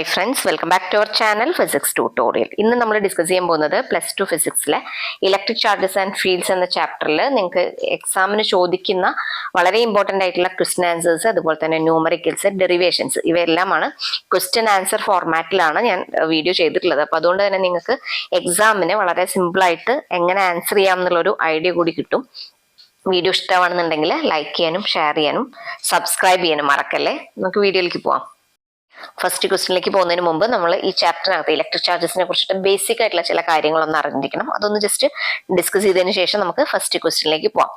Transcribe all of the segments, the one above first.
Hi friends, welcome back to our channel Physics Tutorial. ഇന്ന് നമ്മൾ discuss ചെയ്യാൻ പോകുന്നത് പ്ലസ് ടു ഫിസിക്സിലെ ഇലക്ട്രിക് ചാർജസ് ആൻഡ് ഫീൽഡ്സ് എന്ന ചാപ്റ്ററിൽ നിങ്ങൾക്ക് എക്സാമിന് ചോദിക്കുന്ന വളരെ ഇമ്പോർട്ടൻ്റ് ആയിട്ടുള്ള ക്വസ്റ്റ്യൻ ആൻസേഴ്സ്, അതുപോലെ തന്നെ ന്യൂമറിക്കൽസ്, ഡെറിവേഷൻസ് ഇവയെല്ലാമാണ് ക്വസ്റ്റ്യൻ ആൻസർ ഫോർമാറ്റിലാണ് ഞാൻ വീഡിയോ ചെയ്തിട്ടുള്ളത്. അപ്പോൾ അതുകൊണ്ട് തന്നെ നിങ്ങൾക്ക് എക്സാമിന് വളരെ സിമ്പിളായിട്ട് എങ്ങനെ ആൻസർ ചെയ്യാം എന്നുള്ളൊരു ഐഡിയ കൂടി കിട്ടും. വീഡിയോ ഇഷ്ടമാണെന്നുണ്ടെങ്കിൽ ലൈക്ക് ചെയ്യാനും ഷെയർ ചെയ്യാനും സബ്സ്ക്രൈബ് ചെയ്യാനും മറക്കല്ലേ. നമുക്ക് വീഡിയോയിലേക്ക് പോവാം. ഫസ്റ്റ് ക്വസ്റ്റ്യനിലേക്ക് പോകുന്നതിന് മുമ്പ് നമ്മൾ ഈ ചാപ്റ്ററിനകത്ത് ഇലക്ട്രിക് ചാർജസിനെ കുറിച്ചിട്ട് ബേസിക് ആയിട്ടുള്ള ചില കാര്യങ്ങളൊന്നും അറിഞ്ഞിരിക്കണം. അതൊന്ന് ജസ്റ്റ് ഡിസ്കസ് ചെയ്തതിന് ശേഷം നമുക്ക് ഫസ്റ്റ് ക്വസ്റ്റ്യനിലേക്ക് പോവാം.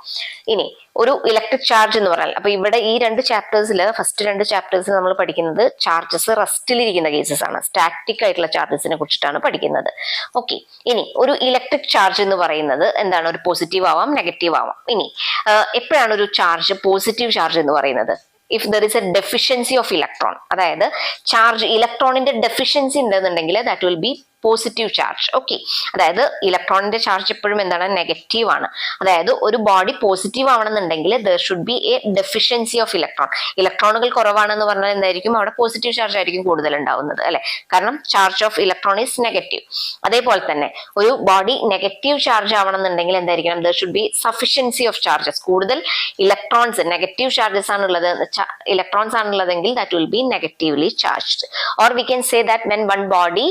ഇനി ഒരു ഇലക്ട്രിക് ചാർജ് എന്ന് പറഞ്ഞാൽ, അപ്പൊ ഇവിടെ ഈ ഫസ്റ്റ് രണ്ട് ചാപ്റ്റേഴ്സിൽ നമ്മൾ പഠിക്കുന്നത് ചാർജസ് റെസ്റ്റിലിരിക്കുന്ന കേസസ് ആണ്, സ്റ്റാറ്റിക് ആയിട്ടുള്ള ചാർജസിനെ കുറിച്ചിട്ടാണ് പഠിക്കുന്നത്. ഓക്കെ, ഇനി ഒരു ഇലക്ട്രിക് ചാർജ് എന്ന് പറയുന്നത് എന്താണ്? ഒരു പോസിറ്റീവ് ആവാം, നെഗറ്റീവ് ആവാം. ഇനി എപ്പോഴാണ് ഒരു ചാർജ് പോസിറ്റീവ് ചാർജ് എന്ന് പറയുന്നത്? If there is a deficiency of electron, അതായത് ചാർജ് ഇലക്ട്രോണിന്റെ ഡെഫിഷ്യൻസി ഉണ്ടെന്നുണ്ടെങ്കിൽ that will be positive charge. Okay, അതായത് ഇലക്ട്രോണിന്റെ ചാർജ് എപ്പോഴും എന്താണ്? നെഗറ്റീവ് ആണ്. അതായത് ഒരു ബോഡി പോസിറ്റീവ് ആവണമെന്നുണ്ടെങ്കിൽ there should be a deficiency of electron. ഇലക്ട്രോണുകൾ കുറവാണെന്ന് പറഞ്ഞാൽ എന്തായിരിക്കും? അവിടെ പോസിറ്റീവ് ചാർജ് ആയിരിക്കും കൂടുതൽ ഉണ്ടാവുന്നത്, അല്ലെ? കാരണം charge of electron is negative. അതേപോലെ തന്നെ ഒരു ബോഡി നെഗറ്റീവ് ചാർജ് ആവണമെന്നുണ്ടെങ്കിൽ എന്തായിരിക്കണം? There should be sufficiency of charges. കൂടുതൽ ഇലക്ട്രോൺസ്, നെഗറ്റീവ് ചാർജസ് ആണുള്ളത്, ഇലക്ട്രോൺസ് ആണുള്ളതെങ്കിൽ that will be negatively charged. Or we can say that when one body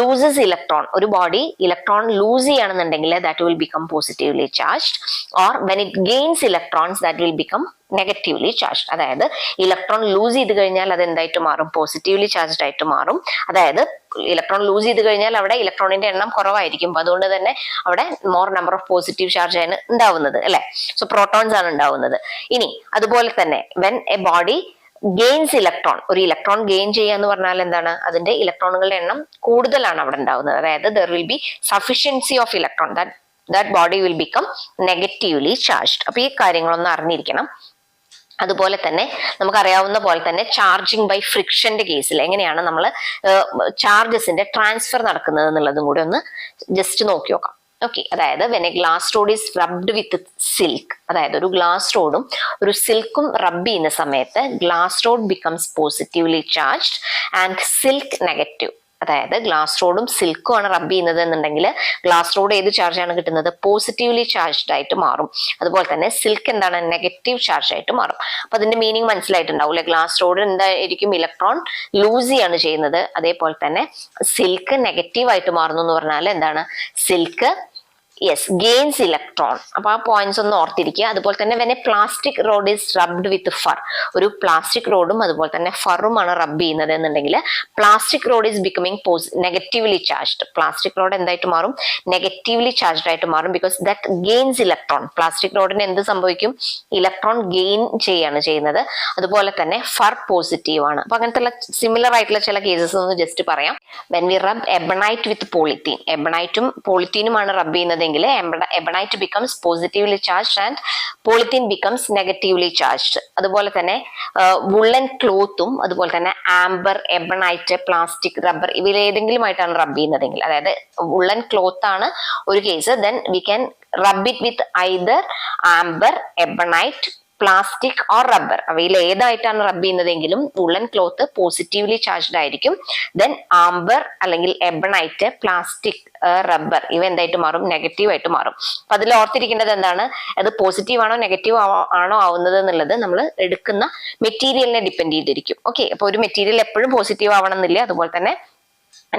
loses electron, ഒരു body electron lose ചെയ്യുകയാണെന്നുണ്ടെങ്കിൽ that will become positively charged. Or when it gains electrons that will become negatively charged. അതായത് electron lose ചെയ്ത് കഴിഞ്ഞാൽ അത് എന്തായിട്ട് മാറും? Positively charged ആയിട്ട് മാറും. അതായത് ഇലക്ട്രോൺ ലൂസ് ചെയ്ത് കഴിഞ്ഞാൽ അവിടെ ഇലക്ട്രോണിന്റെ എണ്ണം കുറവായിരിക്കും, അതുകൊണ്ട് തന്നെ അവിടെ more number of positive charge ആണ് ഉണ്ടാവുന്നത്, അല്ലെ? സോ പ്രോട്ടോൺസ് ആണ് ഉണ്ടാവുന്നത്. ഇനി അതുപോലെ തന്നെ when A body gains electron, ഒരു ഇലക്ട്രോൺ ഗെയിൻ ചെയ്യുക എന്ന് പറഞ്ഞാൽ എന്താണ്? അതിന്റെ ഇലക്ട്രോണുകളുടെ എണ്ണം കൂടുതലാണ് അവിടെ ഉണ്ടാവുന്നത്. അതായത് there will B sufficiency of electron, that body will become negatively charged. അപ്പൊ ഈ കാര്യങ്ങളൊന്നും അറിഞ്ഞിരിക്കണം. അതുപോലെ തന്നെ നമുക്കറിയാവുന്ന പോലെ തന്നെ ചാർജിങ് ബൈ ഫ്രിക്ഷന്റെ കേസിൽ എങ്ങനെയാണ് നമ്മൾ ചാർജസിന്റെ ട്രാൻസ്ഫർ നടക്കുന്നത് എന്നുള്ളതും കൂടി ഒന്ന് ജസ്റ്റ് നോക്കി നോക്കാം. ഓക്കെ, അതായത് when A glass rod is rubbed with silk, അതായത് ഒരു ഗ്ലാസ് റോഡും ഒരു സിൽക്കും റബ്ബ് ചെയ്യുന്ന സമയത്ത് glass rod becomes positively charged and silk negative. അതായത് ഗ്ലാസ് റോഡും സിൽക്കും ആണ് റബ്ബ് ചെയ്യുന്നത് എന്നുണ്ടെങ്കിൽ ഗ്ലാസ് റോഡ് ഏത് ചാർജാണ് കിട്ടുന്നത്? പോസിറ്റീവ്ലി ചാർജ്ഡ് ആയിട്ട് മാറും. അതുപോലെ തന്നെ സിൽക്ക് എന്താണ്? നെഗറ്റീവ് ചാർജ് ആയിട്ട് മാറും. അപ്പൊ അതിന്റെ മീനിങ് മനസ്സിലായിട്ടുണ്ടാവും അല്ലെ? ഗ്ലാസ് റോഡ് എന്തായിരിക്കും? ഇലക്ട്രോൺ ലൂസ് ചെയ്യാണ് ചെയ്യുന്നത്. അതേപോലെ തന്നെ സിൽക്ക് നെഗറ്റീവ് ആയിട്ട് മാറുന്നു എന്ന് പറഞ്ഞാൽ എന്താണ്? Silk gains electron. അപ്പൊ ആ പോയിന്റ്സ് ഒന്ന് ഓർത്തിരിക്കുക. അതുപോലെ തന്നെ when A plastic road is rubbed with fir, ഒരു പ്ലാസ്റ്റിക് റോഡും അതുപോലെ തന്നെ ഫറുമാണ് റബ്ബ് ചെയ്യുന്നത് എന്നുണ്ടെങ്കിൽ plastic road is becoming negatively charged. Plastic road എന്തായിട്ട് മാറും? നെഗറ്റീവ്ലി ചാർജ്ഡ് ആയിട്ട് മാറും. Because that gains electron. Plastic റോഡിന് എന്ത് സംഭവിക്കും? ഇലക്ട്രോൺ ഗെയിൻ ചെയ്യാണ് ചെയ്യുന്നത്. അതുപോലെ തന്നെ ഫർ പോസിറ്റീവ് ആണ്. അപ്പൊ അങ്ങനത്തെ സിമിലർ ആയിട്ടുള്ള ചില കേസസ് ഒന്ന് ജസ്റ്റ് പറയാം. When we rub ebonite with polythene, എബണൈറ്റും പോളിത്തീനുമാണ് റബ്ബ് ചെയ്യുന്നത്, ebonite becomes positively charged and polythene becomes negatively charged. അതുപോലെ തന്നെ വുള്ളൻ ക്ലോത്തും അതുപോലെ തന്നെ ആംബർ, എബണൈറ്റ്, പ്ലാസ്റ്റിക്, റബ്ബർ ഇവയിൽ ഏതെങ്കിലും ആയിട്ടാണ് റബ്ബ് ചെയ്യുന്നതെങ്കിൽ, അതായത് വുള്ളൻ ക്ലോത്ത് ആണ് ഒരു കേസ്, ദെൻ വി ക്യാൻ റബ്ബ് it with either amber, ebonite, plastic or rubber. അവയിൽ ഏതായിട്ടാണ് റബ്ബ് ചെയ്യുന്നതെങ്കിലും വുള്ളൻ ക്ലോത്ത് പോസിറ്റീവ്ലി ചാർജ്ഡ് ആയിരിക്കും. ദെൻ ആംബർ അല്ലെങ്കിൽ എബണൈറ്റ്, പ്ലാസ്റ്റിക്, റബ്ബർ ഇവ എന്തായിട്ട് മാറും? നെഗറ്റീവ് ആയിട്ട് മാറും. അപ്പൊ അതിൽ ഓർത്തിരിക്കേണ്ടത് എന്താണ്? അത് പോസിറ്റീവ് ആണോ നെഗറ്റീവ് ആണോ ആവുന്നത് എന്നുള്ളത് നമ്മൾ എടുക്കുന്ന മെറ്റീരിയലിനെ ഡിപ്പെൻഡ് ചെയ്തിരിക്കും. ഓക്കെ, അപ്പൊ ഒരു മെറ്റീരിയൽ എപ്പോഴും പോസിറ്റീവ് ആവണം എന്നില്ല, അതുപോലെ തന്നെ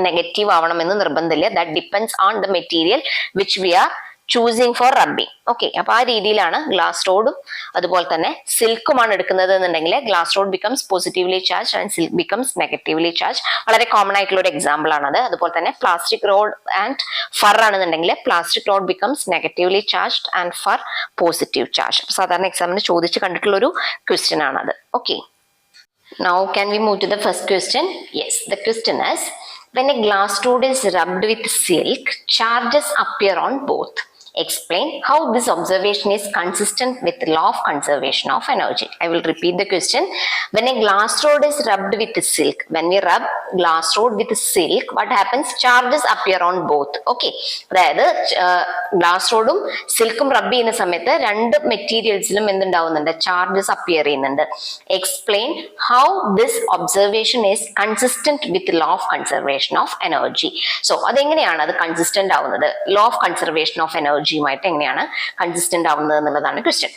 നെഗറ്റീവ് ആവണമെന്ന് നിർബന്ധമില്ല. That depends on the material which we are choosing for rubbing. Okay, അപ്പൊ ആ രീതിയിലാണ് ഗ്ലാസ് റോഡും അതുപോലെ തന്നെ സിൽക്കുമാണ് എടുക്കുന്നത് എന്നുണ്ടെങ്കിൽ glass rod becomes positively charge and silk becomes negatively charge. വളരെ കോമൺ ആയിട്ടുള്ള ഒരു എക്സാമ്പിൾ ആണത്. അതുപോലെ തന്നെ പ്ലാസ്റ്റിക് റോഡ് ആൻഡ് ഫർ ആണെന്നുണ്ടെങ്കിൽ plastic road becomes negatively charged and fir positive charge. സാധാരണ എക്സാമിന് ചോദിച്ച് കണ്ടിട്ടുള്ള ഒരു ക്വസ്റ്റ്യൻ ആണത്. Okay, now can we move to the first question? Yes, the question is, when a glass rod is rubbed with silk, charges appear on both. Explain how this observation is consistent with the law of conservation of energy. I will repeat the question. When a glass rod is rubbed with silk, when we rub glass rod with silk, what happens? Charges appear on both. Okay. അതായത് glass റോഡും സിൽക്കും റബ്ബ് ചെയ്യുന്ന സമയത്ത് രണ്ട് മെറ്റീരിയൽസിലും എന്തുണ്ടാവുന്നുണ്ട്? Charges appear ചെയ്യുന്നുണ്ട്. Explain how this observation is consistent with law of conservation of energy. So അതെങ്ങനെയാണ് അത് consistent ആവുന്നത്? ലോ ഓഫ് കൺസർവേഷൻ ഓഫ് എനർജിയുമായിട്ട് എങ്ങനെയാണ് കൺസിസ്റ്റന്റ് ആവുന്നത് എന്നുള്ളതാണ് ക്വസ്റ്റ്യൻ.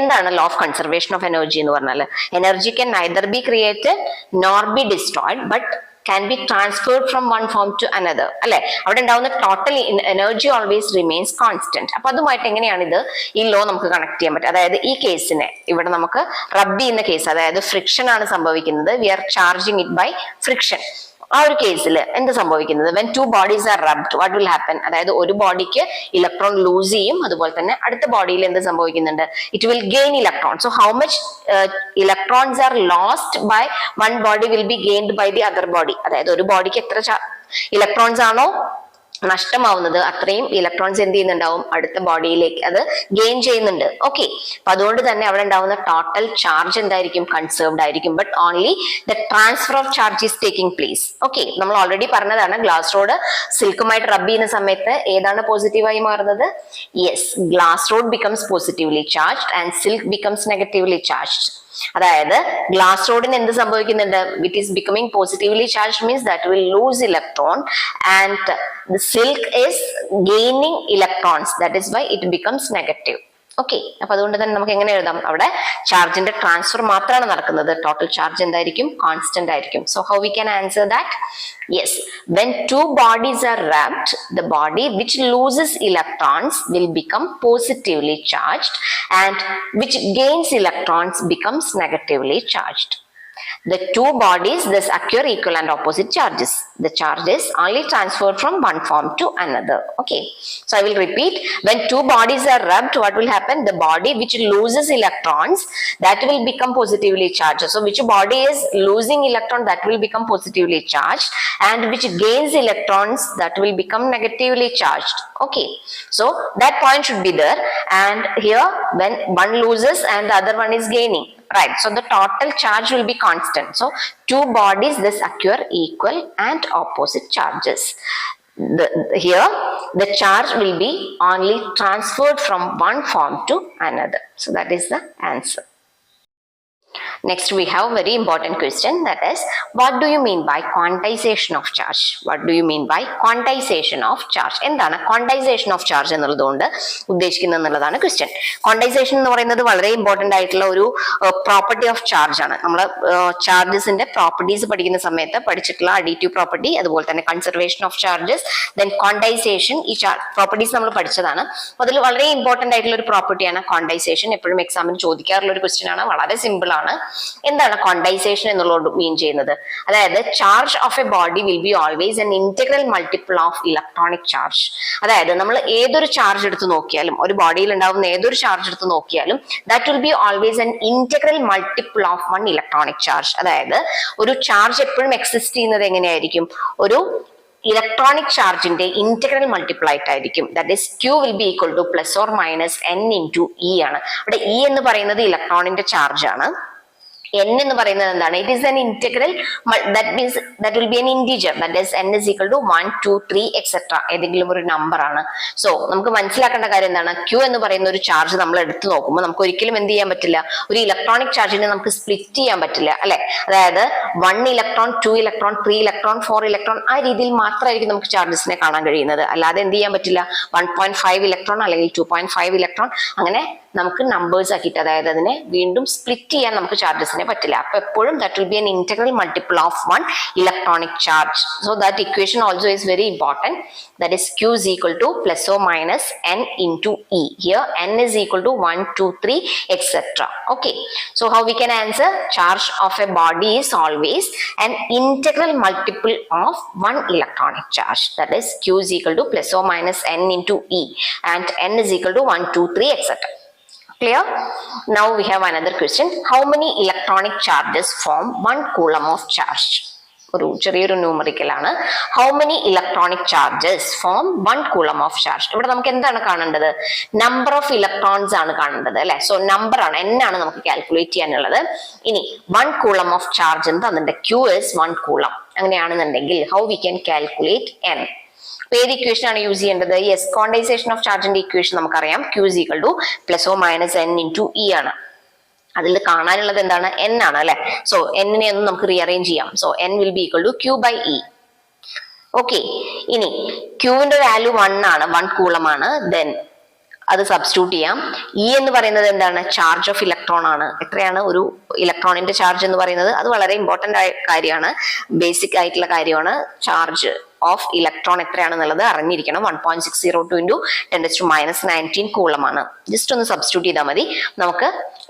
എന്താണ് law of conservation of energy എന്ന് പറഞ്ഞാൽ? Energy can neither be created nor B destroyed but can be transferred from one form to another. അല്ലെ, അവിടെ ഉണ്ടാവുന്ന total energy always remains constant. അപ്പൊ അതുമായിട്ട് എങ്ങനെയാണ് ഇത് ഈ ലോ നമുക്ക് കണക്ട് ചെയ്യാൻ പറ്റും? അതായത് ഈ കേസിനെ ഇവിടെ നമുക്ക് റബ്ബ് ചെയ്യുന്ന കേസ്, അതായത് ഫ്രിക്ഷൻ ആണ് സംഭവിക്കുന്നത്. We are charging it by friction. ആ ഒരു കേസിൽ എന്ത് സംഭവിക്കുന്നത്? When two bodies are rubbed what will happen? അതായത് ഒരു ബോഡിക്ക് ഇലക്ട്രോൺ ലൂസ് ചെയ്യും, അതുപോലെ തന്നെ അടുത്ത ബോഡിയിൽ എന്ത് സംഭവിക്കുന്നുണ്ട്? It will gain electron. So how much electrons are lost by one body will be gained by the other body. അതായത് ഒരു ബോഡിക്ക് എത്ര ഇലക്ട്രോൺസ് ആണോ നഷ്ടമാവുന്നത് അത്രയും ഇലക്ട്രോൺസ് എന്ത് ചെയ്യുന്നുണ്ടാവും? അടുത്ത ബോഡിയിലേക്ക് അത് ഗെയിൻ ചെയ്യുന്നുണ്ട്. ഓക്കെ, അപ്പൊ അതുകൊണ്ട് തന്നെ അവിടെ ഉണ്ടാവുന്ന ടോട്ടൽ ചാർജ് എന്തായിരിക്കും? കൺസേർവ്ഡ് ആയിരിക്കും. But only the transfer of charge is taking place. Okay, നമ്മൾ ഓൾറെഡി പറഞ്ഞതാണ് ഗ്ലാസ് റോഡ് സിൽക്കുമായിട്ട് റബ്ബ് ചെയ്യുന്ന സമയത്ത് ഏതാണ് പോസിറ്റീവായി മാറുന്നത്? Yes, glass rod becomes positively charged and silk becomes negatively charged. അതായത് ഗ്ലാസ് റോഡിന് എന്ത് സംഭവിക്കുന്നുണ്ട്? It is becoming positively charge means that will loose electron and the silk is gaining electrons, that is why it becomes negative. Okay, അപ്പൊ അതുകൊണ്ട് തന്നെ നമുക്ക് എങ്ങനെ എഴുതാം? അവിടെ ചാർജിന്റെ ട്രാൻസ്ഫർ മാത്രമാണ് നടക്കുന്നത്. ടോട്ടൽ ചാർജ് എന്തായിരിക്കും? കോൺസ്റ്റന്റ് ആയിരിക്കും. So how we can answer that? Yes, when two bodies are wrapped, the body which loses electrons will become positively charged and which gains electrons becomes negatively charged. The two bodies thus acquire equal and opposite charges. The charge is only transferred from one form to another. Okay, so I will repeat. When two bodies are rubbed, what will happen? The body which loses electrons, that will become positively charged. So which body is losing electron, that will become positively charged, and which gains electrons, that will become negatively charged. Okay, so that point should be there. And here when one loses and the other one is gaining, right? So the total charge will be constant. So two bodies thus acquire equal and opposite charges. Here the charge will be only transferred from one form to another. So that is the answer. Next we have a very important question, that is, what do you mean by quantization of charge? What do you mean by quantization of charge? എന്താണ് quantization of charge എന്നുള്ളതുകൊണ്ട് ഉദ്ദേശിക്കുന്നത് എന്നുള്ളതാണ് question. Quantisation എന്ന് പറയുന്നത് വളരെ important ആയിട്ടുള്ള ഒരു property of charge ആണ്. നമ്മൾ ചാർജസിന്റെ പ്രോപ്പർട്ടീസ് പഠിക്കുന്ന സമയത്ത് പഠിച്ചിട്ടുള്ള അഡിറ്റീവ് പ്രോപ്പർട്ടി, അതുപോലെ തന്നെ conservation of charges, then quantisation, ഈ പ്രോപ്പർട്ടീസ് നമ്മൾ പഠിച്ചതാണ്. അതിൽ വളരെ ഇമ്പോർട്ടന്റ് ആയിട്ടുള്ള ഒരു പ്രോപ്പർട്ടിയാണ് ക്വാണ്ടൈസേഷൻ. എപ്പോഴും എക്സാമിന് ചോദിക്കാറുള്ള ഒരു ക്വസ്റ്റ്യൻ ആണ്. വളരെ സിമ്പിൾ ആണ്. എന്താണ് ക്വാണ്ടൈസേഷൻ എന്നുള്ളത് മീൻ ചെയ്യുന്നത്? അതായത് charge of a body will be always N integral multiple of electronic charge. അതായത് നമ്മൾ ഏതൊരു ചാർജ് എടുത്ത് നോക്കിയാലും, ഒരു ബോഡിയിൽ ഉണ്ടാവുന്ന ഏതൊരു ചാർജ് എടുത്ത് നോക്കിയാലും, that will be always N integral multiple of one electronic charge. അതായത് ഒരു ചാർജ് എപ്പോഴും എക്സിസ്റ്റ് ചെയ്യുന്നത് എങ്ങനെയായിരിക്കും? ഒരു ഇലക്ട്രോണിക് ചാർജിന്റെ ഇന്റഗ്രൽ മൾട്ടിപ്പിൾ ആയിട്ടായിരിക്കും. That is Q will be equal two plus or minus N into E ആണ്. ഇവിടെ E എന്ന് പറയുന്നത് ഇലക്ട്രോണിന്റെ ചാർജ് ആണ്. n എന്ന് പറയുന്നത് എന്താണ്? It is N integral, that will be an integer, that is n is equal to 1 2 3 etc. ഏതെങ്കിലും ഒരു നമ്പർ ആണ്. സോ നമുക്ക് മനസ്സിലാക്കേണ്ട കാര്യം എന്താണ്? Q എന്ന് പറയുന്ന ഒരു ചാർജ് നമ്മൾ എടുത്തു നോക്കുമ്പോൾ നമുക്ക് ഒരിക്കലും എന്ത് ചെയ്യാൻ പറ്റില്ല? ഒരു ഇലക്ട്രോണിക് ചാർജിനെ നമുക്ക് സ്പ്ലിറ്റ് ചെയ്യാൻ പറ്റില്ല, അല്ലെ? അതായത് 1 ഇലക്ട്രോൺ 2 ഇലക്ട്രോൺ 3 ഇലക്ട്രോൺ 4 ഇലക്ട്രോൺ ആ രീതിയിൽ മാത്രമായിരിക്കും നമുക്ക് ചാർജസിനെ കാണാൻ കഴിയുന്നത്. അല്ലാതെ എന്ത് ചെയ്യാൻ പറ്റില്ല? 1.5 ഇലക്ട്രോൺ അല്ലെങ്കിൽ 2.5 ഇലക്ട്രോൺ അങ്ങനെ നമുക്ക് നമ്പേഴ്സ് ആക്കിയിട്ട്, അതായത് അതിനെ വീണ്ടും സ്പ്ലിറ്റ് ചെയ്യാൻ നമുക്ക് ചാർജസിനെ പറ്റില്ല. അപ്പൊ എപ്പോഴും that will be an integral multiple of one electronic charge. So that equation also is very important. That is Q is equal to plus or minus N into E. Here N is equal to 1 2 3 etc. Okay, so how we can answer? Charge of a body is always an integral multiple of one electronic charge. That is Q is equal to plus or minus N into E, and N is equal to 1 2 3 etc. Clear? Now we have another question. How many electronic charges form 1 coulomb of charge? ഒരു ചെറിയൊരു ന്യൂമറിക്കലാണ്. How many electronic charges form 1 coulomb of charge. ഇവിടെ നമുക്ക് എന്താണ് കാണേണ്ടത്? Number of electrons ആണ് കാണേണ്ടത് അല്ലെ. സോ നമ്പർ ആണ്, n ആണ് നമുക്ക് കാൽക്കുലേറ്റ് ചെയ്യാനുള്ളത്. ഇനി 1 കൂളം ഓഫ് ചാർജ് എന്ന് തന്നിട്ടുണ്ട്. Q is 1 കൂളം. അങ്ങനെയാണെന്നുണ്ടെങ്കിൽ how we can calculate n? ഏത് ഇക്വേഷൻ ആണ് യൂസ് ചെയ്യേണ്ടത്? യെസ്, ക്വാണ്ടൈസേഷൻ ഓഫ് ചാർജിന്റെ ഇക്വേഷൻ നമുക്കറിയാം. Q is equal to plus or minus n into E ആണ്. അതിൽ കാണാനുള്ളത് എന്താണ്? n ആണ് അല്ലെ. സോ n നെ ഒന്ന് നമുക്ക് റീഅറേഞ്ച് ചെയ്യാം. So n will be equal to Q by E. Okay, ഇനി Qന്റെ വാല്യൂ 1 ആണ്, 1 കൂളം ആണ്. ദെൻ അത് സബ്സ്റ്റിറ്റ്യൂട്ട് ചെയ്യാം. E എന്ന് പറയുന്നത് എന്താണ്? ചാർജ് ഓഫ് ഇലക്ട്രോൺ ആണ്. എത്രയാണ് ഒരു ഇലക്ട്രോണിന്റെ ചാർജ് എന്ന് പറയുന്നത്? അത് വളരെ ഇമ്പോർട്ടന്റ് ആയ കാര്യമാണ്, ബേസിക് ആയിട്ടുള്ള കാര്യമാണ്. ചാർജ് ഓഫ് ഇലക്ട്രോൺ എത്രയാണെന്നുള്ളത് അറിഞ്ഞിരിക്കണം. 1.602 into 10⁻⁻19 കൂളമാണ്. ജസ്റ്റ് ഒന്ന് സബ്സ്റ്റിറ്റ്യൂട്ട് ചെയ്താൽ മതി. നമുക്ക്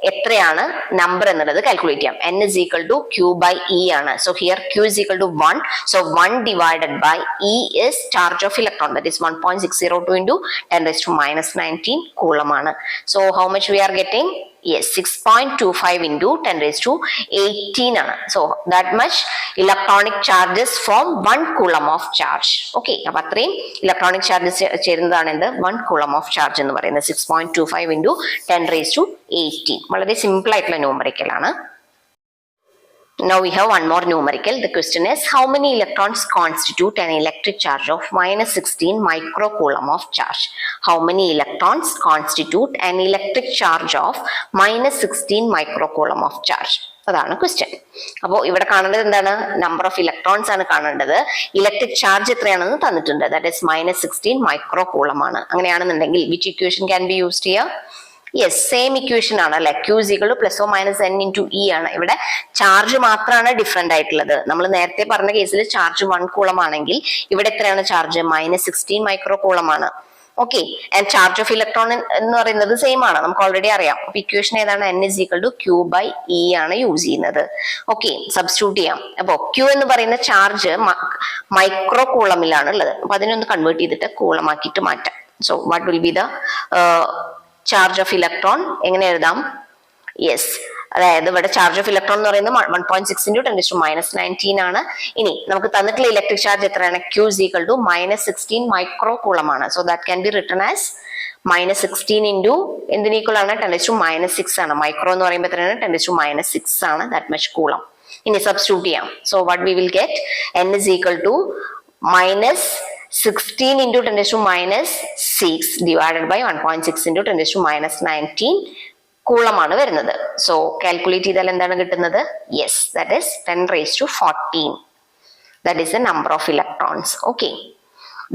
എത്രയാണ് നമ്പർ എന്നുള്ളത് കാൽക്കുലേറ്റ് ചെയ്യാം. n is equal to Q by E ആണ്. So here Q is equal to 1. So 1 divided by E is charge of electron, that is 1.602 into 10⁻⁻19 കൂളമാണ്. So how much we are getting? Yes, 6.25 into 10⁻18 ആണ്. So that much electronic charges form 1 coulomb of charge. Okay, അപ്പൊ അത്രയും electronic charges ചേരുന്നതാണ് എന്ത്? 1 coulomb of charge എന്ന് പറയുന്നത്. 6.25 into 10⁻18. വളരെ simple ആയിട്ടുള്ള numerical ആണ്. Now we have one more numerical. The question is, how many electrons constitute an electric charge of -16 microcoulomb of charge? How many electrons constitute an electric charge of -16 microcoulomb of charge? അതാണ് question. അപ്പോൾ ഇവിടെ കാണേണ്ടത് എന്താണ്? Number of electrons ആണ് കാണേണ്ടത്. Electric charge എത്രയാണെന്ന് തന്നിട്ടുണ്ട്. That is -16 മൈക്രോകൂളം ആണ്. അങ്ങനെയാണെന്നുണ്ടെങ്കിൽ which equation can be used here? Yes, same equation ആണ് അല്ലെ. Q is equal to plus or minus n into E ആണ്. ഇവിടെ ചാർജ് മാത്രമാണ് ഡിഫറെന്റ് ആയിട്ടുള്ളത്. നമ്മൾ നേരത്തെ പറഞ്ഞ കേസിൽ ചാർജ് 1 കൂളം ആണെങ്കിൽ ഇവിടെ എത്രയാണ് ചാർജ്? -16 മൈക്രോകൂളം ആണ്. Okay, and charge of electron എന്ന് പറയുന്നത് സെയിം ആണ്, നമുക്ക് ഓൾറെഡി അറിയാം. അപ്പൊ ഇക്വേഷൻ ഏതാണ്? n is equal to Q by E ആണ് യൂസ് ചെയ്യുന്നത്. ഓക്കെ, സബ്സ്റ്റിറ്റ്യൂട്ട് ചെയ്യാം. അപ്പോ Q എന്ന് പറയുന്ന ചാർജ് മൈക്രോ കൂളമിലാണ് ഉള്ളത്. അപ്പൊ അതിനൊന്ന് കൺവേർട്ട് ചെയ്തിട്ട് കൂളമാക്കിയിട്ട് മാറ്റാം. So what will be the charge of electron? എങ്ങനെ എഴുതാം? യെസ്, അതായത് ഇവിടെ ചാർജ് ഓഫ് ഇലക്ട്രോൺ എന്ന് പറയുന്നത് 1.6 into 10⁻19 ആണ്. ഇനി നമുക്ക് തന്നിട്ടുള്ള ഇലക്ട്രിക് ചാർജ് എത്രയാണ്? Q is equal to -16 മൈക്രോകൂളം ആണ്. So that can be written as -16 into എന്തിന് ഈക്വൽ ആണ്? 10⁻6 ആണ്. മൈക്രോ എന്ന് പറയുമ്പോൾ എത്രയാണ്? 10⁻6 ആണ്. That much coulomb. ഇനി സബ്സ്റ്റിറ്റ്യൂട്ട് ചെയ്യാം. So what we will get? n is equal to -16 into 10⁻6 divided by 1.6 into 10⁻19 കൂളമാണ് വരുന്നത്. സോ കാൽക്കുലേറ്റ് ചെയ്താൽ എന്താണ് കിട്ടുന്നത്? Yes, that is 10⁻14. That is the number of electrons. Okay,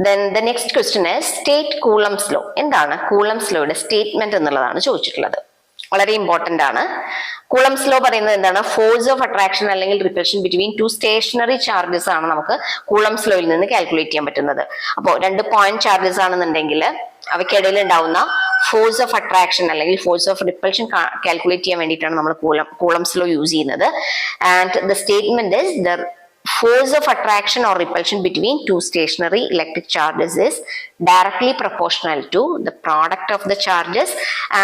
then the next question is state Coulomb's law. എന്താണ് Coulomb's lawയുടെ statement എന്നുള്ളതാണ് ചോദിച്ചിട്ടുള്ളത്. വളരെ important ആണ്. Coulombs law പറയുന്നത് എന്താണ്? ഫോഴ്സ് ഓഫ് അട്രാക്ഷൻ അല്ലെങ്കിൽ repulsion between two stationary charges ആണ് നമുക്ക് കൂളംസ് ലോയിൽ നിന്ന് കാൽക്കുലേറ്റ് ചെയ്യാൻ പറ്റുന്നത്. അപ്പോൾ 2 പോയിന്റ് ചാർജസ് ആണെന്നുണ്ടെങ്കിൽ അവയ്ക്കിടയിൽ ഉണ്ടാവുന്ന ഫോഴ്സ് ഓഫ് അട്രാക്ഷൻ അല്ലെങ്കിൽ ഫോഴ്സ് ഓഫ് റിപ്പൽഷൻ കാൽക്കുലേറ്റ് ചെയ്യാൻ വേണ്ടിയിട്ടാണ് നമ്മൾ കൂളംസ് ലോ യൂസ് ചെയ്യുന്നത്. And the statement is the force of attraction or repulsion between two stationary electric charges is directly proportional to the product of the charges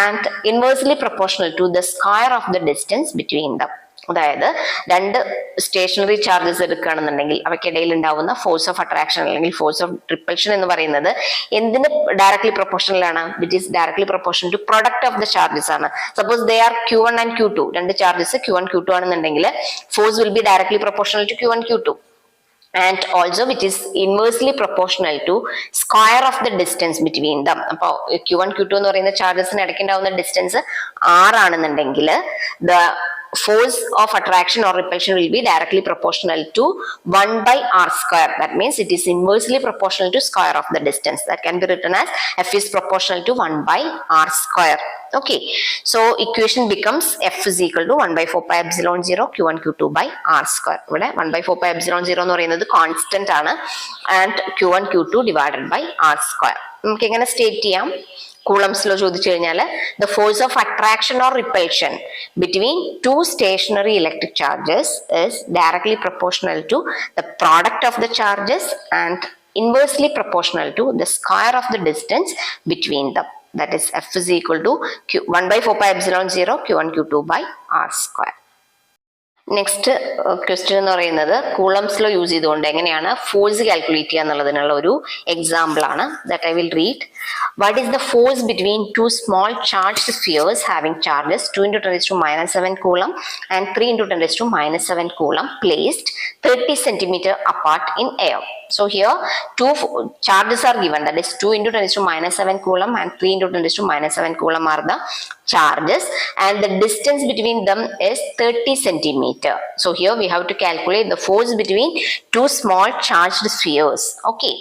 and inversely proportional to the square of the distance between them. അതായത് 2 stationery charges എടുക്കുകയാണെന്നുണ്ടെങ്കിൽ അവയ്ക്കിടയിൽ ഉണ്ടാവുന്ന force of attraction അല്ലെങ്കിൽ force of repulsion എന്ന് പറയുന്നത് എന്തിന് directly proportional ആണ്? Which is directly proportional to product of the charges ആണ്. Suppose they are Q1 and Q2, 2 charges Q1 Q2 ആണെന്നുണ്ടെങ്കിൽ force will be directly proportional to Q1 Q2 and also which is inversely proportional to square of the distance between them. അപ്പോൾ Q1 Q2 എന്ന് പറയുന്ന ചാർജസിന് ഇടയ്ക്ക് ഉണ്ടാവുന്ന distance r ആണെന്നുണ്ടെങ്കിൽ the force of attraction or repulsion will be directly proportional to 1 by r square. That means it is inversely proportional to square of the distance. That can be written as F is proportional to 1 by r square. Okay, so equation becomes F is equal to 1 by 4 pi epsilon 0 Q1 Q2 by r square. ഇവിടെ 1 by 4 pi epsilon 0 എന്ന് പറയുന്നത് constant ആണ് and Q1 Q2 divided by r square. നമുക്ക് എങ്ങനെ state ചെയ്യാം? Coulomb's law ചോദിച്ചു കഴിഞ്ഞാൽ the force of attraction or repulsion between two stationary electric charges is directly proportional to the product of the charges and inversely proportional to the square of the distance between them. That is F is equal to 1 by 4 pi epsilon 0 Q1 Q2 by r square. Next question എന്ന് പറയുന്നത് Coulomb's law use ചെയ്തുകൊണ്ട് എങ്ങനെയാണ് force calculate ചെയ്യുക എന്നുള്ളതിനുള്ള ഒരു example ആണ്. That I will read. What is the force between two small charged spheres having charges 2 into 10 raised to minus 7 coulomb and 3 into 10 raised to minus 7 coulomb placed 30 centimeter apart in air? So here two charges are given, that is 2 into 10 raised to minus 7 coulomb and 3 into 10 raised to minus 7 coulomb are the charges, and the distance between them is 30 centimeter. So here we have to calculate the force between two small charged spheres. Okay.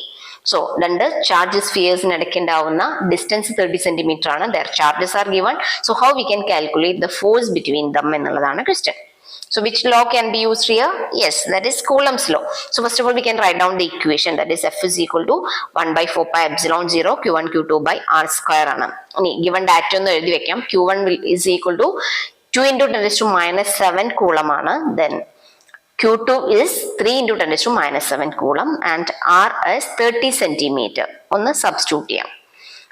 So, രണ്ട് charge spheres നടക്കേണ്ടാവുന്ന distance 30 centimeter ആണ്. Their charges are given. So, how we can calculate the force between them എന്നുള്ളതാണ് question. So, which law can be used here? Yes, that is Coulomb's law. So, first of all, we can write down the equation, that is F is equal to 1 by 4 pi epsilon 0 Q1 Q2 by R square ആണ്. ഇനി given data ഒന്ന് എഴുതി വെക്കാം. Q1 is equal to 2 into 10 raised to minus 7 coulomb ആണ്. Then Q2 is 3 into 10 raised to minus 7 coulomb and R is 30 centimeter. ഒന്ന് substitute ചെയ്യാം.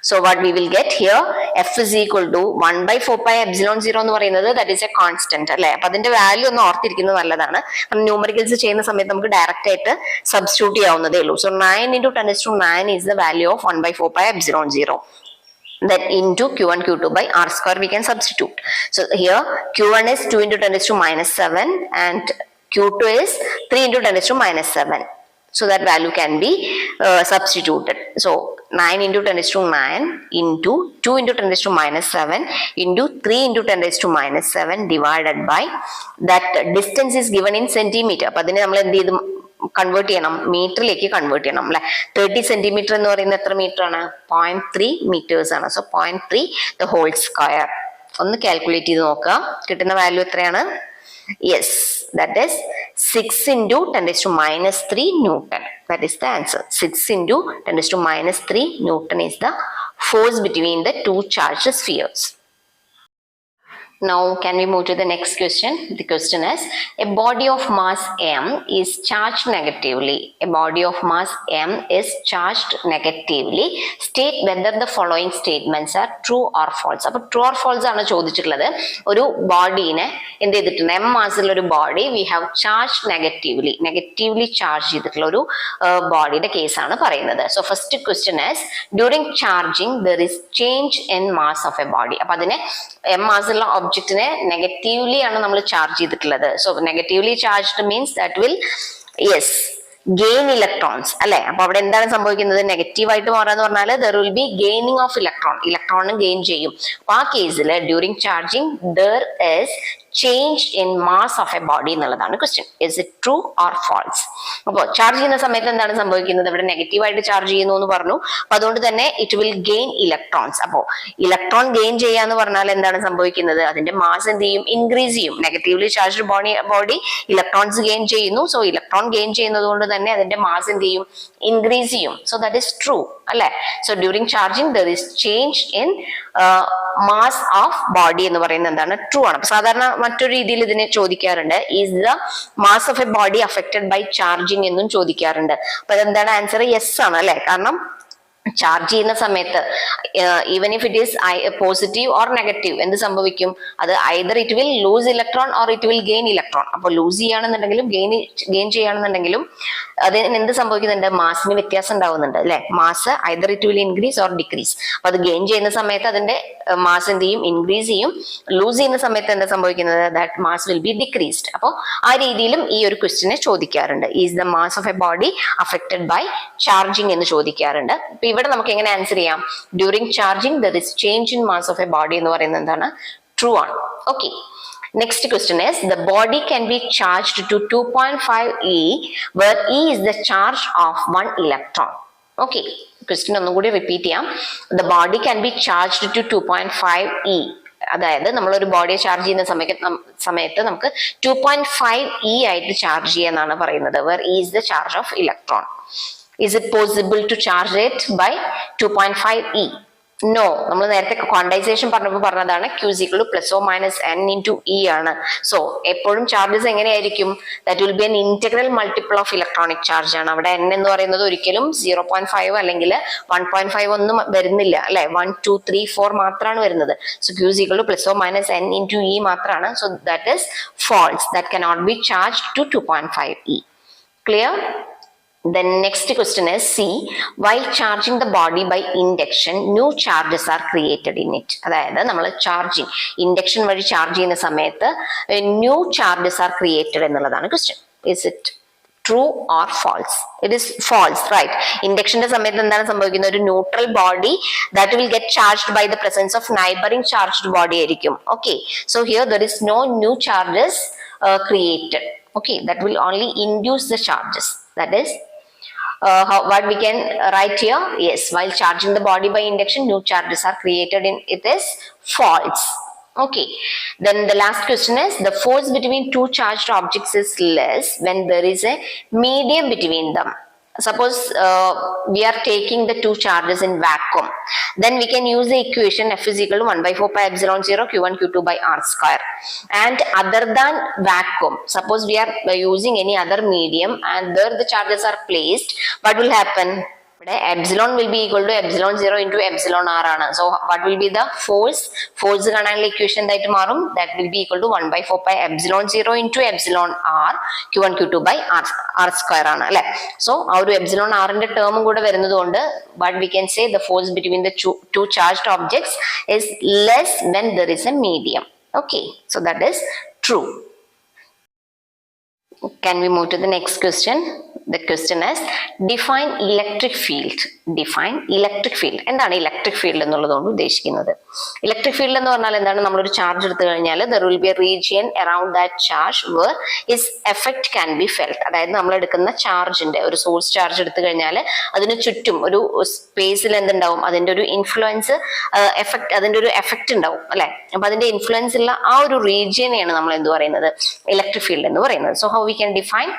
So what we will get here, F is equal to 1 by 4 pi epsilon 0 എന്ന് പറയുന്നത് that is a constant അല്ലെ. അപ്പൊ അതിന്റെ value ഒന്ന് ഓർത്തിരിക്കുന്നത് നല്ലതാണ്. Numericals ചെയ്യുന്ന സമയത്ത് നമുക്ക് ഡയറക്റ്റ് ആയിട്ട് സബ്സ്റ്റിറ്റ്യൂട്ട് ചെയ്യാവുന്നതേ ഉള്ളൂ. So 9 into 10 raised to 9 is the value of 1 by 4 pi epsilon 0. Then into Q1 Q2 by R square we can substitute. So here Q1 is 2 into 10 raised to minus 7 and Q2 is 3 into 10 raised to minus 7. So that value can be substituted. So 9 into 10 raised to 9 into 2 into 10 raised to minus 7 into 3 into 10 raised to minus 7 divided by that distance is given in centimeter. അപ്പോൾ അതിനെ നമ്മൾ എന്ത് ചെയ്ത് convert ചെയ്യണം, മീറ്ററിലേക്ക് convert ചെയ്യണം അല്ലെ. 30 centimetre എന്ന് പറയുന്നത് എത്ര മീറ്റർ ആണ്? 0.3 meters ആണ്. So 0.3 the whole square. ഒന്ന് കാൽക്കുലേറ്റ് ചെയ്ത് നോക്കാം, കിട്ടുന്ന വാല്യൂ എത്രയാണ്? Yes, that is 6 into 10 raised to minus 3 Newton. That is the answer. 6 into 10 raised to minus 3 Newton is the force between the two charged spheres. Now, can we move to the next question? The question is, a body of mass m is charged negatively. A body of mass m is charged negatively. State whether the following statements are true or false. അപ്പോൾ true or false ആണ് ചോദിച്ചിട്ടുള്ളത്. ഒരു ബോഡീനെ എന്ത് ചെയ്തിട്ടുണ്ട്? m മാസ്സുള്ള ഒരു body we have charged negatively. Negatively charge ചെയ്തിട്ടുള്ള ഒരു ബോഡിയുടെ കേസാണ് പറയുന്നത്. So first question is, during charging there is change in mass of a body. അപ്പോൾ അതിനെ m മാസ്സുള്ള ഒബ്ജക്റ്റിനെ നെഗറ്റീവ്ലി ആണ് നമ്മൾ ചാർജ് ചെയ്തിട്ടുള്ളത്. So negatively charged means that will gain electrons അല്ലെ. അപ്പൊ അവിടെ എന്താണ് സംഭവിക്കുന്നത്? നെഗറ്റീവ് ആയിട്ട് മാറാന്ന് പറഞ്ഞാൽ there will be gaining of electron gain ചെയ്യും. അപ്പൊ ആ കേസിൽ during charging there is change in mass of a body എന്നുള്ളതാണ് question. Is it true or false? അപ്പോൾ ചാർജ് ചെയ്യുന്ന സമയത്ത് എന്താണ് സംഭവിക്കുന്നത്? ഇവിടെ നെഗറ്റീവായിട്ട് ചാർജ് ചെയ്യുന്നു എന്ന് പറഞ്ഞു. അപ്പൊ അതുകൊണ്ട് തന്നെ ഇറ്റ് വിൽ ഗെയിൻ ഇലക്ട്രോൺസ്. അപ്പോൾ ഇലക്ട്രോൺ ഗെയിൻ ചെയ്യാന്ന് പറഞ്ഞാൽ എന്താണ് സംഭവിക്കുന്നത്? അതിന്റെ മാസ് എന്ത് ചെയ്യും? ഇൻക്രീസ് ചെയ്യും. Negatively charged body electrons gain ചെയ്യുന്നു. സോ ഇലക്ട്രോൺ ഗെയിൻ ചെയ്യുന്നത് കൊണ്ട് തന്നെ അതിന്റെ മാസ് എന്ത് ചെയ്യും? ഇൻക്രീസ് ചെയ്യും. സോ ദാറ്റ് ഇസ് ട്രൂ അല്ലെ. So during charging there is change in mass of body എന്ന് പറയുന്നത് എന്താണ്? ട്രൂ ആണ്. സാധാരണ മറ്റൊരു രീതിയിൽ ഇതിനെ ചോദിക്കാറുണ്ട്, is the mass of a body affected by charging എന്നും ചോദിക്കാറുണ്ട്. അപ്പൊ അതെന്താണ് ആൻസർ? യെസ് ആണ് അല്ലെ. കാരണം ചാർജ് ചെയ്യുന്ന സമയത്ത് even if it is positive or negative എന്ത് സംഭവിക്കും? അത് either it will loose electron or it will gain electron. അപ്പൊ ലൂസ് ചെയ്യുകയാണെന്നുണ്ടെങ്കിലും ഗെയിൻ ചെയ്യുകയാണെന്നുണ്ടെങ്കിലും അതിന് എന്ത് സംഭവിക്കുന്നുണ്ട്? മാസിന് വ്യത്യാസം ഉണ്ടാവുന്നുണ്ട് അല്ലെ. Mass either it will increase or decrease. അപ്പൊ അത് ഗെയിൻ ചെയ്യുന്ന സമയത്ത് അതിന്റെ മാസ് എന്ത് ചെയ്യും? ഇൻക്രീസ് ചെയ്യും. ലൂസ് ചെയ്യുന്ന സമയത്ത് എന്താ സംഭവിക്കുന്നത്? That mass will be decreased. അപ്പോൾ ആ രീതിയിലും ഈ ഒരു ക്വസ്റ്റിനെ ചോദിക്കാറുണ്ട്. Is the mass of a body affected by charging എന്ന് ചോദിക്കാറുണ്ട്. അപ്പൊ ഇവിടെ നമുക്ക് എങ്ങനെ ആൻസർ ചെയ്യാം? During charging there is change in mass of a body എന്ന് പറയുന്നത് എന്താണ്? ട്രൂ ആണ്. Okay. Next question is, the body can be charged to 2.5 E where E is the charge of 1 electron. Okay, question ഒന്നും കൂടി repeat ചെയ്യാം. The body can be charged to 2.5 E. അതായത് നമ്മളൊരു ബോഡിയെ charge ചെയ്യുന്ന സമയത്ത് നമുക്ക് 2.5 E ആയിട്ട് ചാർജ് ചെയ്യാന്നാണ് പറയുന്നത്. where E is the charge of electron. Is it possible to charge it by 2.5 E? No, നമ്മൾ നേരത്തെ ക്വാണ്ടൈസേഷൻ പറഞ്ഞപ്പോൾ പറഞ്ഞതാണ് Q is equal to plus or minus n into E ആണ്. സോ എപ്പോഴും ചാർജസ് എങ്ങനെയായിരിക്കും? That will B N integral multiple of electronic charge ആണ്. അവിടെ n എന്ന് പറയുന്നത് ഒരിക്കലും 0.5 അല്ലെങ്കിൽ 1.5 ഒന്നും വരുന്നില്ല അല്ലെ, 1 2 3 4 മാത്രമാണ് വരുന്നത്. So Q is equal to plus or minus n into E മാത്രമാണ്. So that is false. That cannot be charged to 2.5 E. Clear? The next question is C. While charging the body by induction, new charges are created in it. അതായത് നമ്മൾ charging induction വഴി charge ചെയ്യുന്ന സമയത്ത് new charges are created എന്നുള്ളതാണ് question. Is it true or false? It is false, right. ഇൻഡക്ഷന്റെ സമയത്ത് എന്താണ് സംഭവിക്കുന്നത്? ഒരു neutral body that will get charged by the presence of neighbouring charged body ആയിരിക്കും. Okay, so here there is no new charges created. Okay, that will only induce the charges. That is what we can write here. Yes, while charging the body by induction, new charges are created in it is false. Okay, then the last question is the force between two charged objects is less when there is a medium between them. Suppose we are taking the two charges in vacuum, then we can use the equation F is equal to 1 by 4 pi epsilon 0 Q1 Q2 by R square. And other than vacuum, suppose we are using any other medium and there the charges are placed, what will happen? Epsilon will be equal to epsilon 0 into epsilon r ആണ്. So what will be the force? Force കാണാനുള്ള equation ആയിട്ട് മാറും. That will be equal to 1 by 4 pi epsilon 0 into epsilon r Q1 Q2 by r square ആണ് അല്ലെ. So ആ ഒരു epsilon r ന്റെ ടേമും കൂടെ വരുന്നത് കൊണ്ട് what we can say the force between the two charged objects is less when there is a medium. Okay, so that is true. Can we move to the next question? The question is define electric field. Define electric field. എന്താണ് electric field എന്നുള്ളതുകൊണ്ട് ഉദ്ദേശിക്കുന്നത്? Electric field എന്ന് പറഞ്ഞാൽ എന്താണ്? നമ്മളൊരു charge എടുത്തു കഴിഞ്ഞാൽ there will be a region around that charge where its effect can be felt. അതായത് നമ്മൾ എടുക്കുന്ന ചാർജിന്റെ ഒരു സോഴ്സ് ചാർജ് എടുത്തു കഴിഞ്ഞാൽ അതിന് ചുറ്റും ഒരു സ്പേസിൽ എന്തുണ്ടാവും? അതിന്റെ ഒരു ഇൻഫ്ലുവൻസ് എഫക്ട്, അതിന്റെ ഒരു എഫക്ട് ഉണ്ടാവും അല്ലെ. അപ്പൊ അതിന്റെ ഇൻഫ്ലുവൻസ് ഉള്ള ആ ഒരു റീജിയനെയാണ് നമ്മൾ എന്ത് പറയുന്നത്? ഇലക്ട്രിക് ഫീൽഡ് എന്ന് പറയുന്നത്. So how we can define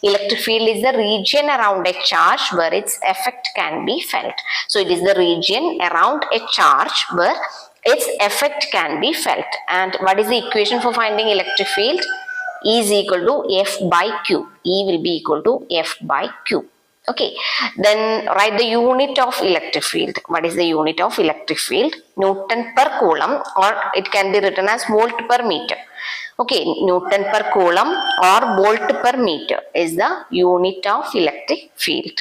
electric field is the region around a charge where its effect can be felt. So it is the region around a charge where its effect can be felt. And what is the equation for finding electric field? E is equal to F by Q. E will be equal to F by Q. Okay, then write the unit of electric field. What is the unit of electric field? Newton per coulomb, or it can be written as volt per meter. Okay, Newton per coulomb or volt per meter is the unit of electric field.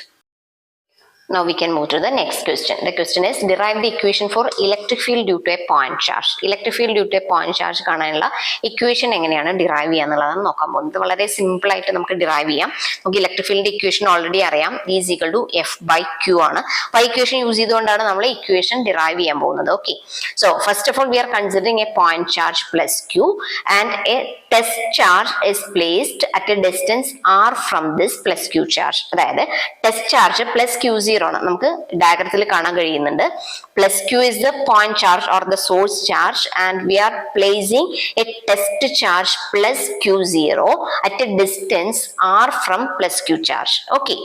Now we can move to the next question. The question is derive the equation for electric field due to a point charge. Electric field due to a point charge കാണാനുള്ള equation എങ്ങനെയാണ് derive ചെയ്യാന്നുള്ളതാണ് നോക്കാൻ പോകുന്നത്. വളരെ simple ആയിട്ട് നമുക്ക് derive ചെയ്യാം. നമുക്ക് electric ഫീൽഡിന്റെ ഇക്വേഷൻ ഓൾറെഡി അറിയാം. E is equal to F by Q ആണ്. അപ്പോൾ ഇക്വേഷൻ യൂസ് ചെയ്തുകൊണ്ടാണ് നമ്മൾ ഇക്വേഷൻ ഡിറൈവ് ചെയ്യാൻ പോകുന്നത്. Okay, so first of all we R considering A point charge plus Q and A test charge is placed at A distance R from this plus Q charge. അതായത് test charge plus Q0 ആണ്. നമുക്ക് ഡയഗ്രത്തിൽ കാണാൻ കഴിയുന്നുണ്ട്. Plus Q is the point charge or the source charge and we are placing a test charge plus Q0 at a distance R from plus Q charge. Okay,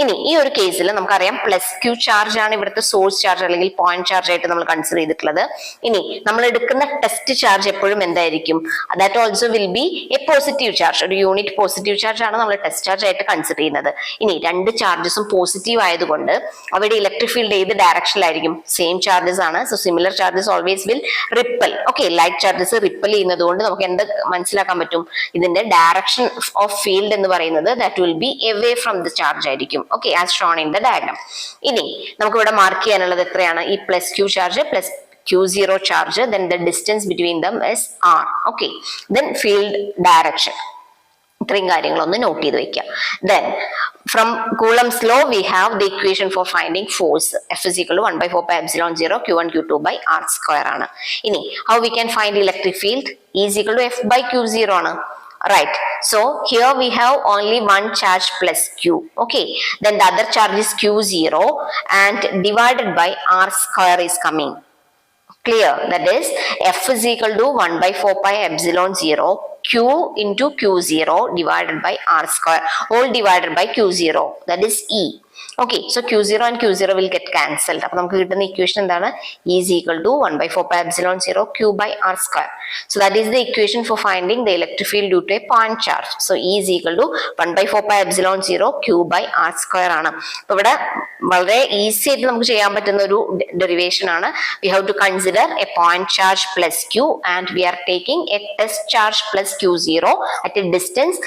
ഇനി ഈ ഒരു കേസിൽ നമുക്കറിയാം plus Q charge ആണ് ഇവിടുത്തെ source charge അല്ലെങ്കിൽ point charge ആയിട്ട് നമ്മൾ കൺസിഡർ ചെയ്തിട്ടുള്ളത്. ഇനി നമ്മൾ എടുക്കുന്ന ടെസ്റ്റ് ചാർജ് എപ്പോഴും എന്തായിരിക്കും? That also will be A positive charge. ഒരു യൂണിറ്റ് പോസിറ്റീവ് ചാർജ് ആണ് നമ്മൾ ടെസ്റ്റ് ചാർജ് ആയിട്ട് കൺസിഡർ ചെയ്യുന്നത്. ഇനി രണ്ട് ചാർജസും പോസിറ്റീവ് ആയതുകൊണ്ട് അവിടെ ഇലക്ട്രിക് ഫീൽഡ് ഏത് ഡയറക്ഷനിലായിരിക്കും? സെയിം ചാർജസ് ആണ്. So similar charges always will ripple. Okay, light charges ripple ചെയ്യുന്നത് കൊണ്ട് നമുക്ക് എന്ത് മനസ്സിലാക്കാൻ പറ്റും? ഇതിന്റെ ഡയറക്ഷൻ ഓഫ് ഫീൽഡ് എന്ന് പറയുന്നത് that will be away from the charge ആയിരിക്കും. Okay, as shown in the diagram. ഇനി നമുക്ക് ഇവിടെ മാർക്ക് ചെയ്യാനുള്ളത് എത്രയാണ്? ഈ plus Q charge plus Q0 charge, then the distance between them is R. Okay, then field direction. ഇത്രയും കാര്യങ്ങളൊന്ന് not ചെയ്ത് വെക്കാം. Then from Coulomb's law we have the equation for finding force. F is equal to 1 by 4 pi epsilon 0 Q1 Q2 by R square ആണ്. ഇനി how we can find electric field? E is equal to F by Q0 ആണ്. Right, so here we have only one charge plus Q. Okay, then the other charge is Q0 and divided by R square is coming. Clear? That is F is equal to 1 by 4 pi epsilon 0 Q into Q0 divided by R square, all divided by Q0, that is E. Okay, so Q0 and Q0 will get cancelled. അപ്പോൾ നമുക്ക് കിട്ടുന്ന equation എന്താണ്? E is equal to 1 by 4 pi epsilon 0 Q by R square. So that is the equation for finding the electric field due to a point charge. So E is equal to 1 by 4 pi epsilon 0 Q by R square ആണ്. അപ്പോൾ ഇവിടെ വളരെ easy ആയിട്ട് നമുക്ക് ചെയ്യാൻ പറ്റുന്ന ഒരു derivation ആണ്. We have to consider a point charge plus Q and we are taking a test charge plus Q0 at a distance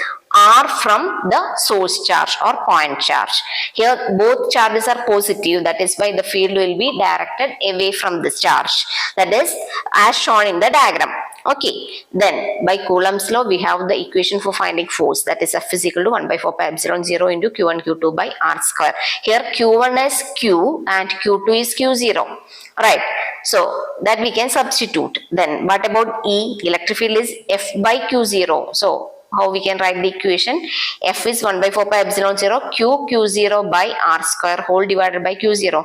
R from the source charge or point charge. Here both charges are positive, that is why the field will be directed away from this charge, that is as shown in the diagram. Okay, then by Coulomb's law we have the equation for finding force, that is F is equal to 1 by 4 pi epsilon 0 into Q1 Q2 by R square. Here Q1 is Q and Q2 is Q0, right? So that we can substitute. Then what about E? Electric field is F by Q0. So how we can write the equation? F is 1 by 4 pi epsilon 0 Q0 by R square whole divided by Q0.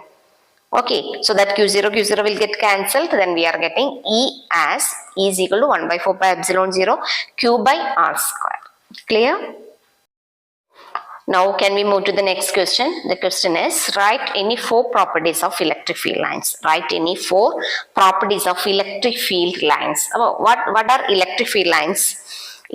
Okay, so that Q0 will get cancelled. Then we are getting E as E is equal to 1 by 4 pi epsilon 0 Q by R square. Clear? Now can we move to the next question? The question is, write any 4 properties of electric field lines. Write any 4 properties of electric field lines. What are electric field lines?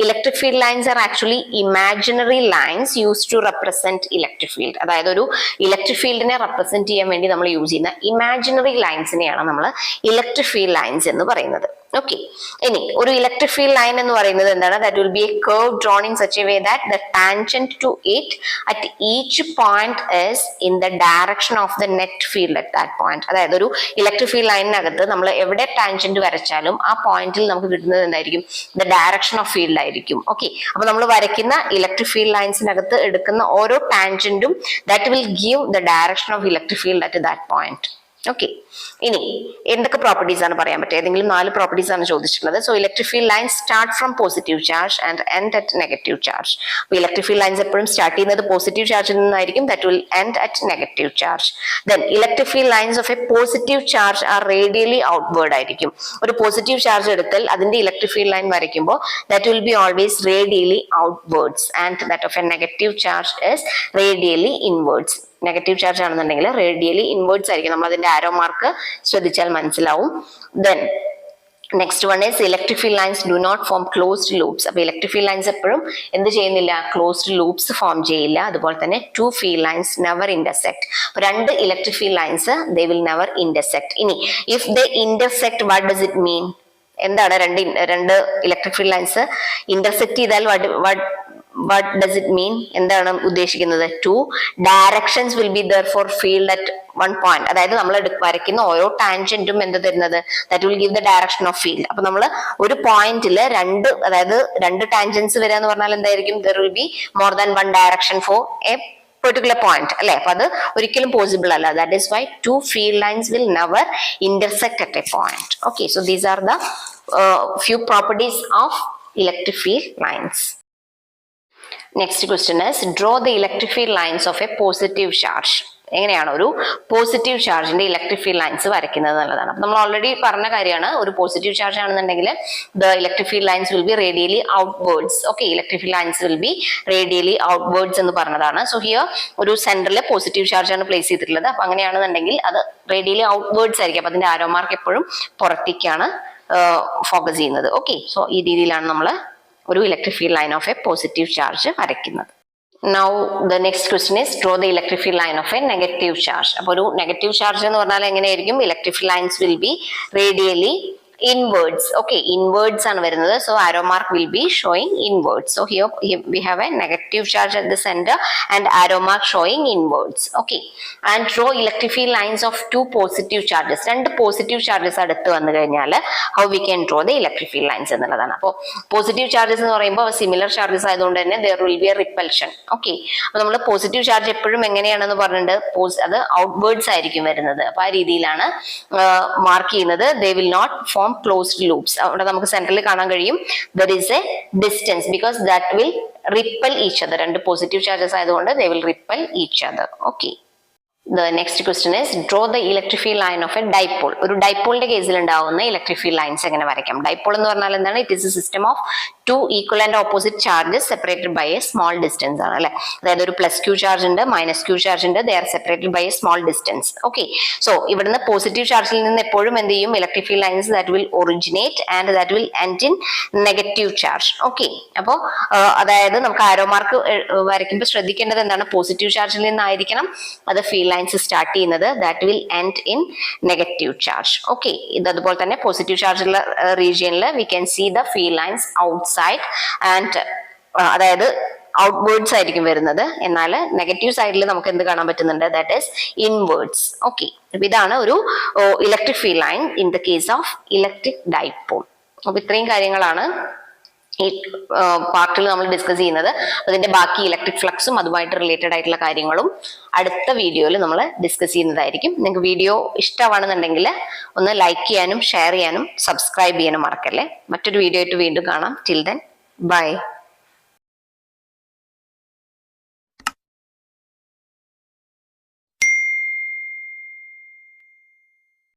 Electric field lines are actually imaginary lines used to represent electric field. അതായത് ഒരു electric ഫീൽഡിനെ represent ചെയ്യാൻ വേണ്ടി നമ്മൾ use ചെയ്യുന്ന imaginary ലൈൻസിനെയാണ് നമ്മൾ electric field lines എന്ന് പറയുന്നത്. ഓക്കെ, ഇനി ഒരു ഇലക്ട്രിക് ഫീൽഡ് ലൈൻ എന്ന് പറയുന്നത് എന്താണ്? That will be a curve drawn in such a way that the tangent to it at each point is in the direction of the net field at that point. അതായത് ഒരു electric field ലൈനിനകത്ത് നമ്മൾ എവിടെ tangent വരച്ചാലും ആ പോയിന്റിൽ നമുക്ക് കിട്ടുന്നത് എന്തായിരിക്കും? The direction of field ആയിരിക്കും. ഓക്കെ, അപ്പൊ നമ്മൾ വരയ്ക്കുന്ന ഇലക്ട്രിക് ഫീൽഡ് ലൈൻസിനകത്ത് എടുക്കുന്ന ഓരോ ടാൻജന്റും that will give the direction of electric field at that point. Okay, ഇനി എന്തൊക്കെ പ്രോപ്പർട്ടീസ് ആണ് പറയാൻ പറ്റുക? ഏതെങ്കിലും 4 പ്രോപ്പർട്ടീസ് ആണ് ചോദിച്ചിട്ടുള്ളത്. So electric field lines start from positive charge and end at negative charge. അപ്പോൾ ഇലക്ട്രിക് ഫീൽഡ് ലൈൻസ് എപ്പോഴും സ്റ്റാർട്ട് ചെയ്യുന്നത് പോസിറ്റീവ് ചാർജിൽ നിന്നായിരിക്കും. That will end at negative charge. Then electric field lines of a positive charge are radially outward ആയിരിക്കും. ഒരു positive charge എടുത്താൽ അതിന്റെ electric field line വരയ്ക്കുമ്പോൾ that will be always radially outwards and that of a negative charge is radially inwards. Negative charge ആണെന്നുണ്ടെങ്കിൽ radially inwards ആയിരിക്കും. നമ്മൾ അതിന്റെ arrow mark ശ്രദ്ധിച്ചാൽ മനസ്സിലാവും. Then next one is electric field lines do not form closed loops. അപ്പൊ electric field lines എപ്പോഴും എന്ത് ചെയ്യുന്നില്ല? ക്ലോസ്ഡ് ലൂപ്സ് ഫോം ചെയ്യില്ല. അതുപോലെ തന്നെ 2 ഫീൽഡ് ലൈൻസ് നെവർ ഇന്റർസെക്ട്. അപ്പൊ 2 electric field lines they will never intersect. ഇനി if they intersect, what does it mean? എന്താണ് രണ്ട് ഇലക്ട്രിക് ഫീൽഡ് ലൈൻസ് ഇന്റർസെക്ട് ചെയ്താൽ what does it mean? എന്താണ് ഉദ്ദേശിക്കുന്നത്? 2 directions will be there for field at one point. അതായത് നമ്മൾ വരയ്ക്കുന്ന ഓരോ ടാൻജന്റും എന്ത് തരുന്നത്? that will give the direction of field. അപ്പൊ നമ്മൾ ഒരു പോയിന്റില് അതായത് 2 ടാൻജൻസ് വരിക എന്ന് പറഞ്ഞാൽ എന്തായിരിക്കും? there will be more than one direction for a particular point, അല്ലെ? അപ്പൊ അത് ഒരിക്കലും പോസിബിൾ അല്ല. that is why 2 field lines will never intersect at a point. Okay, so these are the few properties of electric field lines. Next question is, draw the electric field lines of a positive charge. എങ്ങനെയാണ് ഒരു positive ചാർജിന്റെ electric field lines വരയ്ക്കുന്നത് എന്നുള്ളതാണ്. അപ്പൊ നമ്മൾ already പറഞ്ഞ കാര്യമാണ്, ഒരു പോസിറ്റീവ് ചാർജ് ആണെന്നുണ്ടെങ്കിൽ the electric field lines will be radially outwards. Okay, electric field lines will be radially outwards എന്ന് പറഞ്ഞതാണ്. സോ ഹിയർ ഒരു സെന്ററിൽ പോസിറ്റീവ് ചാർജ് ആണ് പ്ലേസ് ചെയ്തിട്ടുള്ളത്. അപ്പൊ അങ്ങനെയാണെന്നുണ്ടെങ്കിൽ അത് റേഡിയലി ഔട്ട്വേർഡ്സ് ആയിരിക്കും. അപ്പൊ അതിന്റെ ആരോ മാർക്ക് എപ്പോഴും പുറത്തേക്കാണ് ഫോക്കസ് ചെയ്യുന്നത്. ഓക്കെ, സോ ഈ രീതിയിലാണ് നമ്മൾ ഒരു electric field line of a positive charge വരയ്ക്കുന്നത്. Now the next question is, draw the electric field line of a negative charge. അപ്പോൾ ഒരു നെഗറ്റീവ് ചാർജ് എന്ന് പറഞ്ഞാൽ എങ്ങനെയായിരിക്കും? Electric field lines will be radially inwards. Okay, inwards ആണ് വരുന്നത്. So arrow mark will be showing inwards. So here we have a negative charge at the center and arrow mark showing inwards. Okay, and draw electric field lines of 2 positive charges. 2 positive charges അടുത്ത് വന്നു കഴിഞ്ഞാൽ how we can draw the electric field lines എന്നുള്ളതാണ്. അപ്പോൾ positive charges എന്ന് പറയുമ്പോൾ similar charges ആയതുകൊണ്ട് തന്നെ there will be a repulsion. Okay, അപ്പോൾ നമ്മൾ പോസിറ്റീവ് ചാർജ് എപ്പോഴും എങ്ങനെയാണെന്ന് പറഞ്ഞിട്ട് അത് ഔട്ട്വേർഡ്സ് ആയിരിക്കും വരുന്നത്. അപ്പോൾ ആ രീതിയിലാണ് മാർക്ക് ചെയ്യുന്നത്. they will not form closed loops. അവിടെ നമുക്ക് സെന്ററിൽ കാണാൻ കഴിയും there is a distance because that will repel each other. 2 positive charges ആയതുകൊണ്ട് they will repel each other. Okay, The next question is draw the electric field line of a dipole. ഒരു ഡൈപോളിന്റെ കേസിൽ ഉണ്ടാവുന്ന electric field lines എങ്ങനെ വരയ്ക്കാം? Dipole എന്ന് പറഞ്ഞാൽ എന്താണ്? It is a system of two equal and opposite charges separated by a small distance ആണ് അല്ലെ. അതായത് ഒരു പ്ലസ് ക്യൂ ചാർജ് ഉണ്ട്, മൈനസ് ക്യൂ ചാർജ് ഉണ്ട്, they are separated by a small distance. Okay, so ഇവിടുന്ന് പോസിറ്റീവ് ചാർജിൽ നിന്ന് എപ്പോഴും എന്ത് ചെയ്യും? Electric field lines that will originate and that will end in negative charge. Okay, അപ്പോൾ അതായത് നമുക്ക് ആരോ മാർക്ക് വരയ്ക്കുമ്പോൾ ശ്രദ്ധിക്കേണ്ടത് എന്താണ്? പോസിറ്റീവ് ചാർജിൽ നിന്നായിരിക്കണം അത് ഫീൽഡ് ലൈൻസ് സ്റ്റാർട്ട് ചെയ്യുന്നത്. That will end in negative charge. Okay, ഇത് അതുപോലെ തന്നെ പോസിറ്റീവ് ചാർജ് ഉള്ള റീജിയനിൽ we can see the field lines outside and അതായത് ഔട്ട്വേർഡ്സ് ആയിരിക്കും വരുന്നത്. എന്നാൽ നെഗറ്റീവ് സൈഡിൽ നമുക്ക് എന്ത് കാണാൻ പറ്റുന്നുണ്ട്? That is inwards. ഓക്കെ, ഇതാണ് ഒരു electric field line in the case of electric dipole. അപ്പൊ ഇത്രയും കാര്യങ്ങളാണ് ഈ പാർട്ടിൽ നമ്മൾ ഡിസ്കസ് ചെയ്യുന്നത്. അതിന്റെ ബാക്കി ഇലക്ട്രിക് ഫ്ലക്സും അതുമായിട്ട് റിലേറ്റഡ് ആയിട്ടുള്ള കാര്യങ്ങളും അടുത്ത വീഡിയോയിൽ നമ്മൾ ഡിസ്കസ് ചെയ്യുന്നതായിരിക്കും. നിങ്ങൾക്ക് വീഡിയോ ഇഷ്ടമാണെന്നുണ്ടെങ്കിൽ ഒന്ന് ലൈക്ക് ചെയ്യാനും ഷെയർ ചെയ്യാനും സബ്സ്ക്രൈബ് ചെയ്യാനും മറക്കല്ലേ. മറ്റൊരു വീഡിയോ ആയിട്ട് വീണ്ടും കാണാം. Till then bye.